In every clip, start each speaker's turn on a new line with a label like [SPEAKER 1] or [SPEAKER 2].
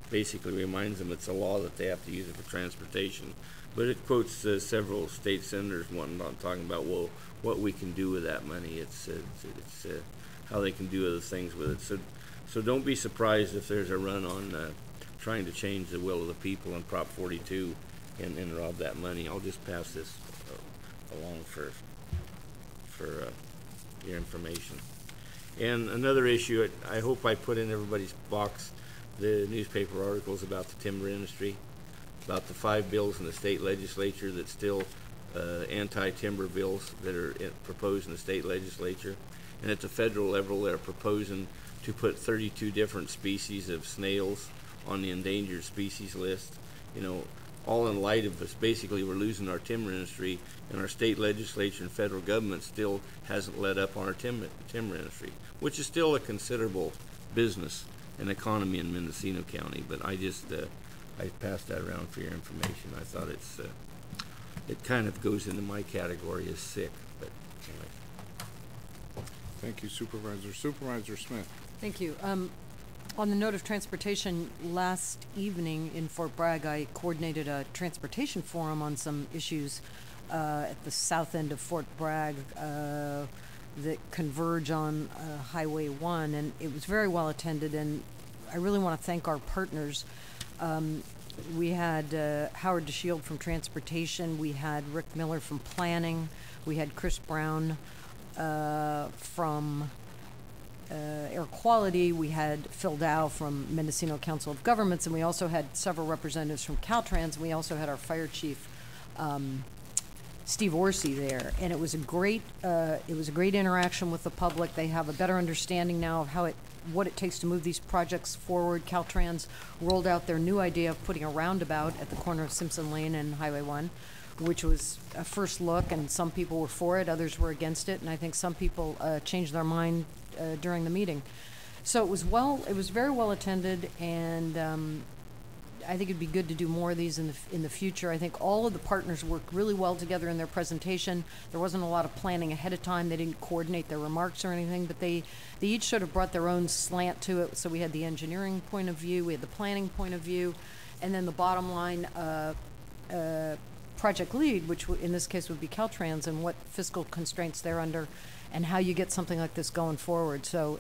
[SPEAKER 1] basically reminds them it's a law that they have to use it for transportation. But it quotes several state senators talking about, well, what we can do with that money. It's how they can do other things with it. So don't be surprised if there's a run on trying to change the will of the people in Prop 42 and rob that money. I'll just pass this along for your information. And another issue, I hope I put in everybody's box the newspaper articles about the timber industry, about the 5 bills in the state legislature that still anti-timber bills that are proposed in the state legislature. And at the federal level, they're proposing to put 32 different species of snails on the endangered species list. You know, all in light of this, basically we're losing our timber industry, and our state legislature and federal government still hasn't let up on our timber industry, which is still a considerable business and economy in Mendocino County. But I just I passed that around for your information. I thought it kind of goes into my category as sick, but anyway.
[SPEAKER 2] Thank you, Supervisor. Supervisor Smith.
[SPEAKER 3] Thank you. On the note of transportation, last evening in Fort Bragg, I coordinated a transportation forum on some issues at the south end of Fort Bragg that converge on Highway 1, and it was very well attended, and I really want to thank our partners. We had Howard DeShield from Transportation, we had Rick Miller from Planning, we had Chris Brown from Air Quality, we had Phil Dow from Mendocino Council of Governments, and we also had several representatives from Caltrans, and we also had our fire chief Steve Orsi there, and it was a great interaction with the public. They have a better understanding now of what it takes to move these projects forward. Caltrans rolled out their new idea of putting a roundabout at the corner of Simpson Lane and Highway 1, which was a first look, and some people were for it, others were against it, and I think some people changed their mind during the meeting. So it was very well attended, and I think it'd be good to do more of these in the future. I think all of the partners worked really well together in their presentation. There wasn't a lot of planning ahead of time. They didn't coordinate their remarks or anything, but they each sort of brought their own slant to it. So we had the engineering point of view, we had the planning point of view, and then the bottom line project lead, which in this case would be Caltrans, and what fiscal constraints they're under, and how you get something like this going forward. So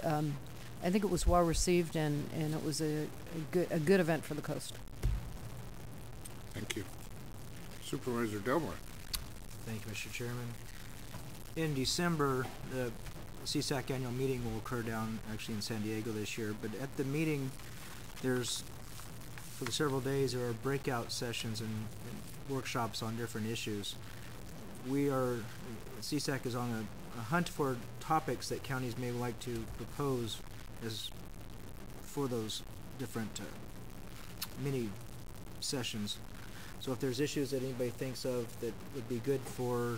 [SPEAKER 3] I think it was well received, and it was a good event for the coast.
[SPEAKER 2] Thank you. Supervisor Delmar.
[SPEAKER 4] Thank you, Mr. Chairman. In December, the CSEC annual meeting will occur down actually in San Diego this year, but at the meeting, for the several days, there are breakout sessions and workshops on different issues. CSEC is on a hunt for topics that counties may like to propose for those different mini sessions. So if there's issues that anybody thinks of that would be good to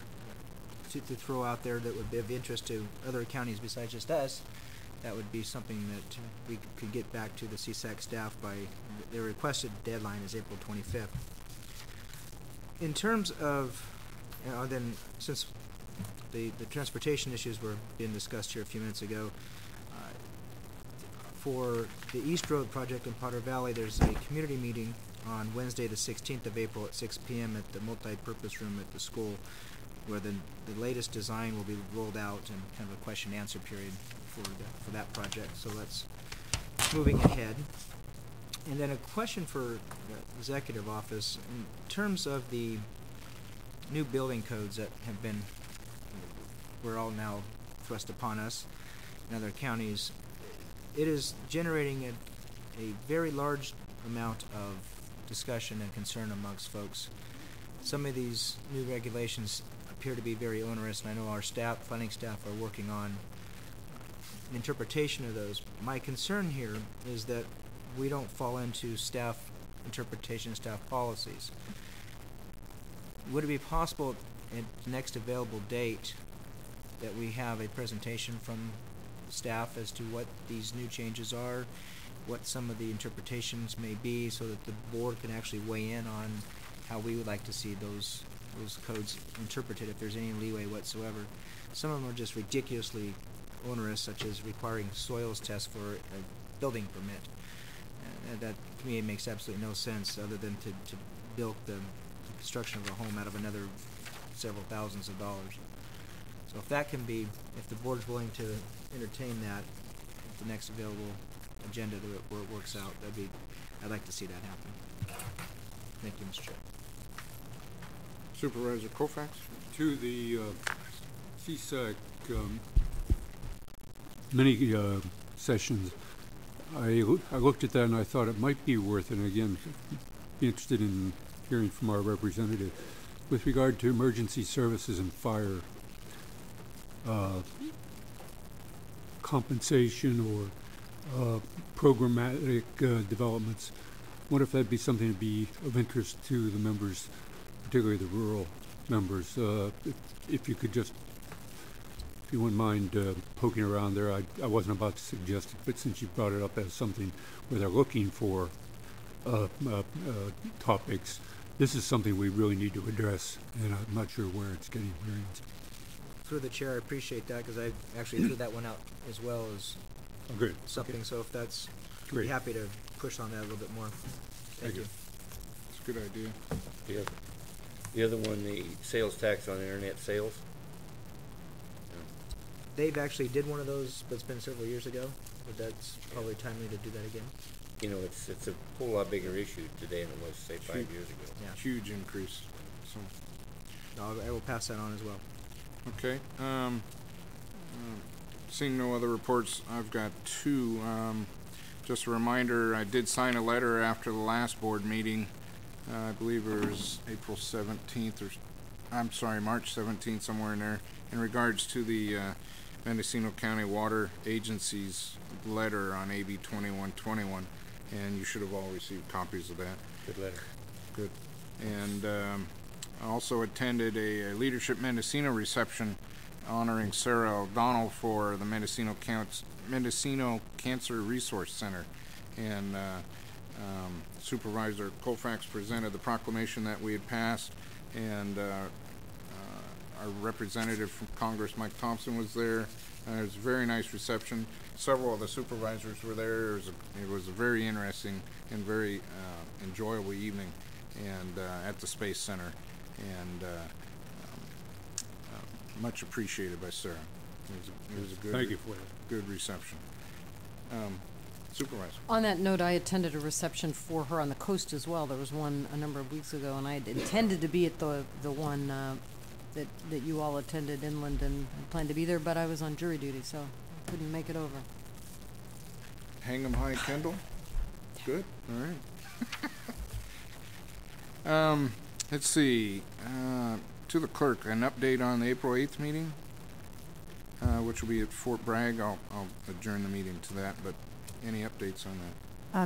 [SPEAKER 4] throw out there that would be of interest to other counties besides just us, that would be something that we could get back to the CSEC staff by. Their requested deadline is April 25th. In terms of, then since the transportation issues were being discussed here a few minutes ago, for the East Road project in Potter Valley, there's a community meeting on Wednesday the 16th of April at 6 p.m. at the multi-purpose room at the school, where the latest design will be rolled out and kind of a question and answer period for that project. So that's moving ahead. And then a question for the executive office in terms of the new building codes that were all now thrust upon us in other counties. It is generating a very large amount of discussion and concern amongst folks. Some of these new regulations appear to be very onerous, and I know our planning staff are working on interpretation of those. My concern here is that we don't fall into staff interpretation, staff policies. Would it be possible at the next available date that we have a presentation from staff as to what these new changes are, what some of the interpretations may be, so that the board can actually weigh in on how we would like to see those codes interpreted, if there's any leeway whatsoever. Some of them are just ridiculously onerous, such as requiring soils tests for a building permit. that to me, it makes absolutely no sense other than to bilk the construction of a home out of another several thousands of dollars. So if that can be, if the board's willing to entertain that, at the next available agenda where it works out, I'd like to see that happen. Thank you, Mr. Chair.
[SPEAKER 2] Supervisor Colfax?
[SPEAKER 5] To the CSEC mini sessions, I looked at that and I thought it might be worth, and again, be interested in hearing from our representative, with regard to emergency services and fire compensation or programmatic developments. What if that'd be something to be of interest to the members, particularly the rural members? If you could just, if you wouldn't mind poking around there, I wasn't about to suggest it, but since you brought it up as something where they're looking for topics, this is something we really need to address, and I'm not sure where it's getting variance.
[SPEAKER 4] Through the chair, I appreciate that because I actually threw that one out as well as
[SPEAKER 5] Good.
[SPEAKER 4] something. Okay. So if that's, I'd
[SPEAKER 5] Great.
[SPEAKER 4] be happy to push on that a little bit more. Thank you.
[SPEAKER 2] It's a good idea.
[SPEAKER 1] The other one, the sales tax on internet sales.
[SPEAKER 4] Dave actually did one of those, but it's been several years ago. But that's probably timely to do that again.
[SPEAKER 1] You know, it's a whole lot bigger issue today than it was, say, 5 years ago.
[SPEAKER 4] Yeah.
[SPEAKER 2] Huge increase. So,
[SPEAKER 4] No, I will pass that on as well.
[SPEAKER 2] okay. Seeing no other reports, I've got two. Just a reminder, I did sign a letter after the last board meeting. I believe it was April 17th, or I'm sorry, March 17th, somewhere in there, in regards to the Mendocino County Water Agency's letter on AB 2121, and you should have all received copies of that.
[SPEAKER 1] Good letter.
[SPEAKER 2] Good. And I also attended a Leadership Mendocino reception honoring Sarah O'Donnell for the Mendocino Cancer Resource Center. And Supervisor Colfax presented the proclamation that we had passed, and our representative from Congress, Mike Thompson, was there. It was a very nice reception. Several of the supervisors were there. It was a very interesting and very enjoyable evening, and at the Space Center, and much appreciated by Sarah. It was a good.
[SPEAKER 5] Thank you for that.
[SPEAKER 2] Good reception. Supervisor.
[SPEAKER 3] On that note, I attended a reception for her on the coast as well. There was one a number of weeks ago, and I had intended to be at the one that you all attended inland, and I planned to be there, but I was on jury duty, so I couldn't make it over.
[SPEAKER 2] Hang 'em high, Kendall. Good. All right. Let's see. To the clerk, an update on the April 8th meeting, which will be at Fort Bragg. I'll adjourn the meeting to that, but any updates on that?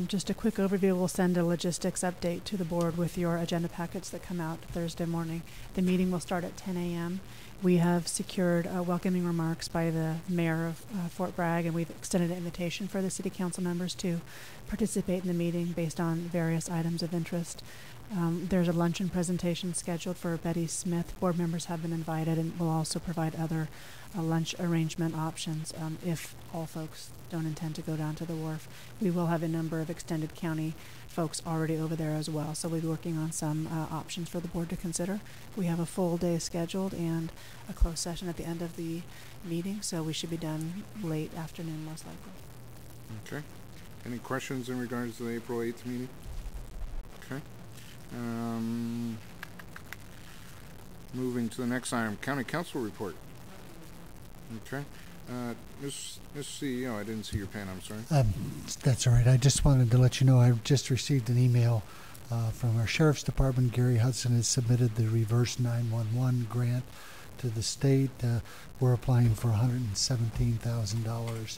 [SPEAKER 6] Just a quick overview. We'll send a logistics update to the board with your agenda packets that come out Thursday morning. The meeting will start at 10 a.m. We have secured welcoming remarks by the mayor of Fort Bragg, and we've extended an invitation for the city council members to participate in the meeting based on various items of interest. There's a luncheon presentation scheduled for Betty Smith. Board members have been invited, and we'll also provide other lunch arrangement options if all folks don't intend to go down to the wharf. We will have a number of extended county folks already over there as well, so we'll be working on some options for the board to consider. We have a full day scheduled and a closed session at the end of the meeting, so we should be done late afternoon most likely.
[SPEAKER 2] Okay. Any questions in regards to the April 8th meeting? Okay. Moving to the next item, County Council report. Okay. Ms. CEO, I didn't see your pen, I'm sorry.
[SPEAKER 7] That's all right. I just wanted to let you know I just received an email from our Sheriff's Department. Gary Hudson has submitted the Reverse 911 grant to the state. We're applying for $117,000